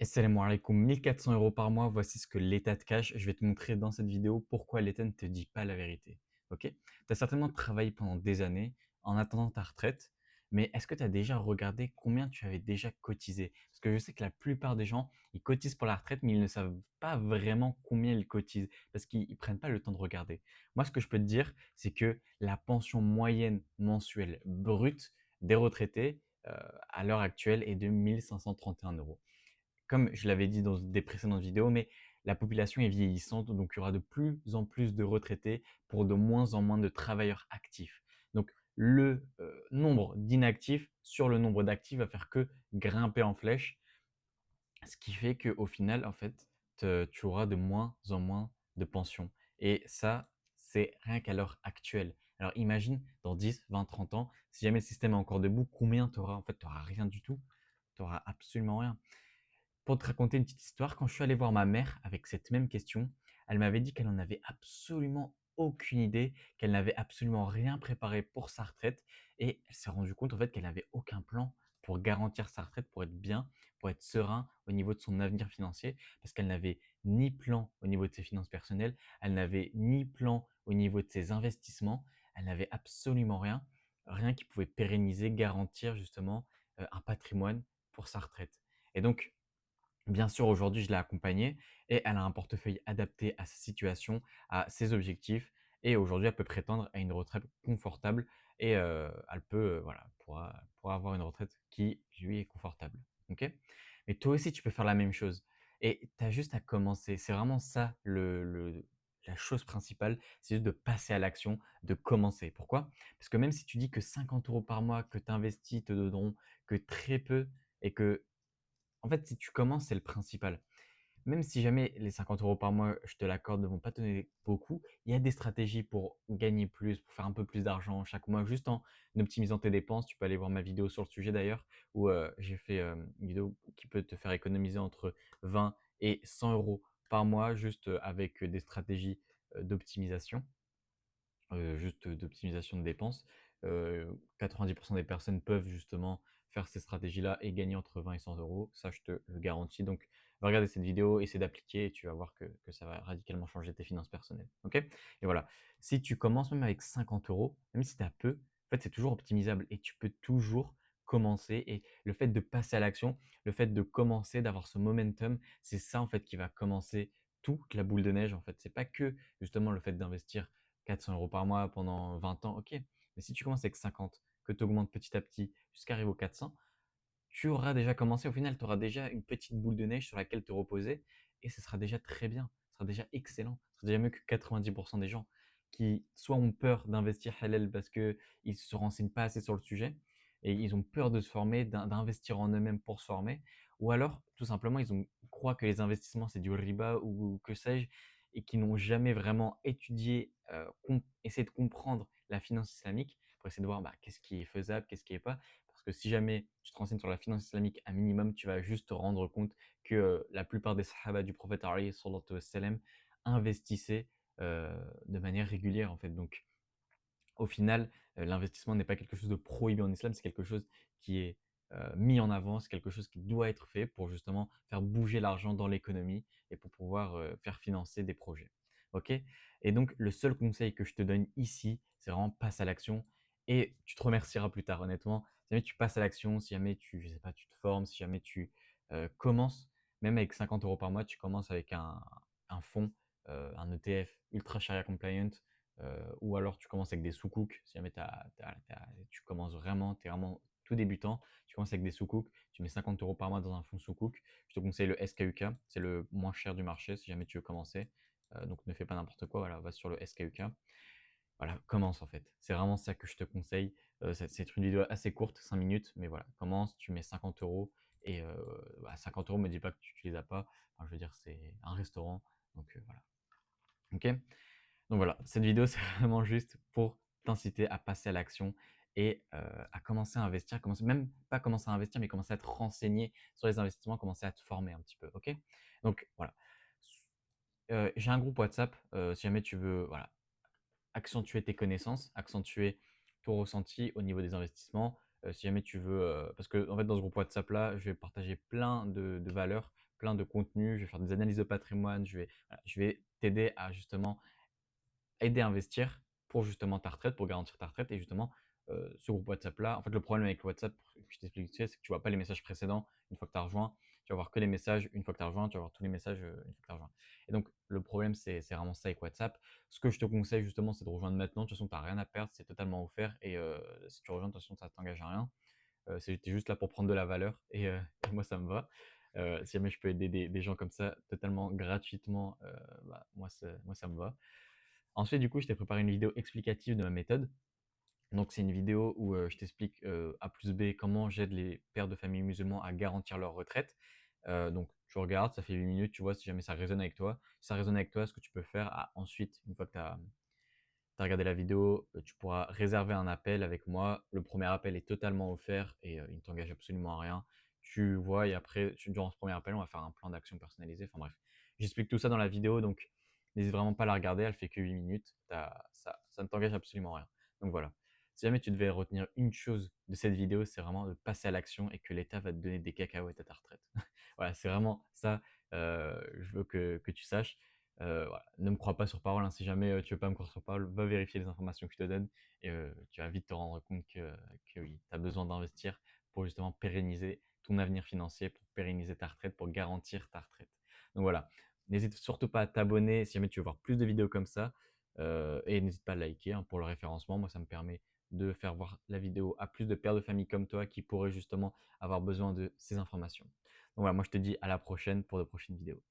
Salam alaikum, 1400 euros par mois, voici ce que l'État te cache. Je vais te montrer dans cette vidéo pourquoi l'État ne te dit pas la vérité. Ok? Tu as certainement travaillé pendant des années en attendant ta retraite, mais est-ce que tu as déjà regardé combien tu avais déjà cotisé? Parce que je sais que la plupart des gens, ils cotisent pour la retraite, mais ils ne savent pas vraiment combien ils cotisent parce qu'ils ne prennent pas le temps de regarder. Moi, ce que je peux te dire, c'est que la pension moyenne mensuelle brute des retraités à l'heure actuelle est de 1531 euros. Comme je l'avais dit dans des précédentes vidéos, mais la population est vieillissante, donc il y aura de plus en plus de retraités pour de moins en moins de travailleurs actifs. Donc le nombre d'inactifs sur le nombre d'actifs va faire que grimper en flèche, ce qui fait qu'au final, en fait, tu auras de moins en moins de pensions. Et ça, c'est rien qu'à l'heure actuelle. Alors imagine dans 10, 20, 30 ans, si jamais le système est encore debout, combien tu auras? En fait, tu n'auras rien du tout. Tu n'auras absolument rien. Pour te raconter une petite histoire, quand je suis allé voir ma mère avec cette même question, elle m'avait dit qu'elle en avait absolument aucune idée, qu'elle n'avait absolument rien préparé pour sa retraite et elle s'est rendue compte en fait qu'elle n'avait aucun plan pour garantir sa retraite, pour être bien, pour être serein au niveau de son avenir financier, parce qu'elle n'avait ni plan au niveau de ses finances personnelles, elle n'avait ni plan au niveau de ses investissements, elle n'avait absolument rien, rien qui pouvait pérenniser, garantir justement un patrimoine pour sa retraite. Et donc, bien sûr, aujourd'hui, je l'ai accompagnée et elle a un portefeuille adapté à sa situation, à ses objectifs et aujourd'hui, elle peut prétendre à une retraite confortable et elle peut, voilà, pourra avoir une retraite qui lui est confortable. OK? Mais toi aussi, tu peux faire la même chose et tu as juste à commencer. C'est vraiment ça le la chose principale, c'est juste de passer à l'action, de commencer. Pourquoi? Parce que même si tu dis que 50 euros par mois que tu investis te donneront que très peu et que en fait, si tu commences, c'est le principal. Même si jamais les 50 euros par mois, je te l'accorde, ne vont pas te donner beaucoup, il y a des stratégies pour gagner plus, pour faire un peu plus d'argent chaque mois, juste en optimisant tes dépenses. Tu peux aller voir ma vidéo sur le sujet d'ailleurs, où j'ai fait une vidéo qui peut te faire économiser entre 20 et 100 euros par mois, juste avec des stratégies d'optimisation juste d'optimisation de dépenses. 90 des personnes peuvent justement faire ces stratégies-là et gagner entre 20 et 100 euros. Ça, je te le garantis. Donc, va regarder cette vidéo, essaie d'appliquer et tu vas voir que ça va radicalement changer tes finances personnelles. OK? Et voilà. Si tu commences même avec 50 euros, même si tu as peu, en fait, c'est toujours optimisable et tu peux toujours commencer. Et le fait de passer à l'action, le fait de commencer, d'avoir ce momentum, c'est ça, en fait, qui va commencer toute la boule de neige, en fait. C'est pas que justement le fait d'investir 400 euros par mois pendant 20 ans, ok. Mais si tu commences avec 50, que tu augmentes petit à petit jusqu'à arriver aux 400, tu auras déjà commencé. Au final, tu auras déjà une petite boule de neige sur laquelle te reposer et ce sera déjà très bien. Ce sera déjà excellent. Ce sera déjà mieux que 90% des gens qui soit ont peur d'investir halal parce qu'ils ne se renseignent pas assez sur le sujet et ils ont peur de se former, d'investir en eux-mêmes pour se former, ou alors tout simplement croient que les investissements c'est du riba ou que sais-je et qui n'ont jamais vraiment étudié, essayé de comprendre la finance islamique pour essayer de voir bah, qu'est-ce qui est faisable, qu'est-ce qui n'est pas. Parce que si jamais tu te renseignes sur la finance islamique un minimum, tu vas juste te rendre compte que la plupart des sahaba du prophète alayhi sallallahu wa sallam investissaient de manière régulière en fait. Donc au final, l'investissement n'est pas quelque chose de prohibé en islam, c'est quelque chose qui est mis en avant, c'est quelque chose qui doit être fait pour justement faire bouger l'argent dans l'économie et pour pouvoir faire financer des projets. Ok? Et donc, le seul conseil que je te donne ici, c'est vraiment passe à l'action et tu te remercieras plus tard, honnêtement. Si jamais tu passes à l'action, si jamais je sais pas, tu te formes, si jamais tu commences, même avec 50 euros par mois, tu commences avec un fonds, un ETF ultra sharia compliant, ou alors tu commences avec des sous-cooks, si jamais tu commences vraiment, tu es vraiment tout débutant, tu commences avec des sous-cooks, tu mets 50 euros par mois dans un fonds sous-cook. Je te conseille le SKUK, c'est le moins cher du marché si jamais tu veux commencer. Donc ne fais pas n'importe quoi, voilà, va sur le SKUK. Voilà, commence en fait. C'est vraiment ça que je te conseille. C'est une vidéo assez courte, 5 minutes, mais voilà, commence, tu mets 50 euros et 50 euros, me dis pas que tu les as pas. Enfin, je veux dire, c'est un restaurant, donc voilà. Ok? Donc voilà, cette vidéo, c'est vraiment juste pour t'inciter à passer à l'action et à commencer à investir, même pas commencer à investir, mais commencer à te renseigner sur les investissements, commencer à te former un petit peu, ok? Donc voilà. J'ai un groupe WhatsApp, si jamais tu veux, voilà, accentuer tes connaissances, accentuer ton ressenti au niveau des investissements. Si jamais tu veux, parce que en fait, dans ce groupe WhatsApp là, je vais partager plein de valeurs plein de contenus, je vais faire des analyses de patrimoine, je vais t'aider à justement aider à investir pour justement ta retraite, pour garantir ta retraite et justement, ce groupe WhatsApp-là en fait, le problème avec WhatsApp, pour que je t'explique vite fait, c'est que tu vois pas les messages précédents une fois que tu as rejoint. Tu vas voir que les messages une fois que tu as rejoint, tu vas voir tous les messages, une fois que tu as rejoint et donc le problème, c'est vraiment ça avec WhatsApp. Ce que je te conseille justement, c'est de rejoindre maintenant. De toute façon, tu as rien à perdre, c'est totalement offert et si tu rejoins, de toute façon, ça t'engage à rien. Tu juste là pour prendre de la valeur et et moi ça me va. Si jamais je peux aider des gens comme ça totalement gratuitement, bah, moi ça me va. Ensuite, du coup, je t'ai préparé une vidéo explicative de ma méthode. Donc, c'est une vidéo où je t'explique A plus B comment j'aide les pères de famille musulmans à garantir leur retraite. Donc, tu regardes, ça fait 8 minutes, tu vois si jamais ça résonne avec toi. Si ça résonne avec toi, ce que tu peux faire ensuite, une fois que tu as regardé la vidéo, tu pourras réserver un appel avec moi. Le premier appel est totalement offert et il ne t'engage absolument à rien. Tu vois et après, durant ce premier appel, on va faire un plan d'action personnalisé. Enfin bref, j'explique tout ça dans la vidéo, donc n'hésite vraiment pas à la regarder. Elle fait que 8 minutes. Ça ne t'engage absolument à rien. Donc voilà. Si jamais tu devais retenir une chose de cette vidéo, c'est vraiment de passer à l'action et que l'État va te donner des cacahuètes à ta retraite. Voilà, c'est vraiment ça, je veux que tu saches. Voilà, ne me crois pas sur parole, hein, si jamais, tu veux pas me croire sur parole, va vérifier les informations que je te donne et tu vas vite te rendre compte que oui, tu as besoin d'investir pour justement pérenniser ton avenir financier, pour pérenniser ta retraite, pour garantir ta retraite. Donc voilà, n'hésite surtout pas à t'abonner si jamais tu veux voir plus de vidéos comme ça, et n'hésite pas à liker, hein, pour le référencement. Moi, ça me permet de faire voir la vidéo à plus de pères de famille comme toi qui pourraient justement avoir besoin de ces informations. Donc voilà, moi je te dis à la prochaine pour de prochaines vidéos.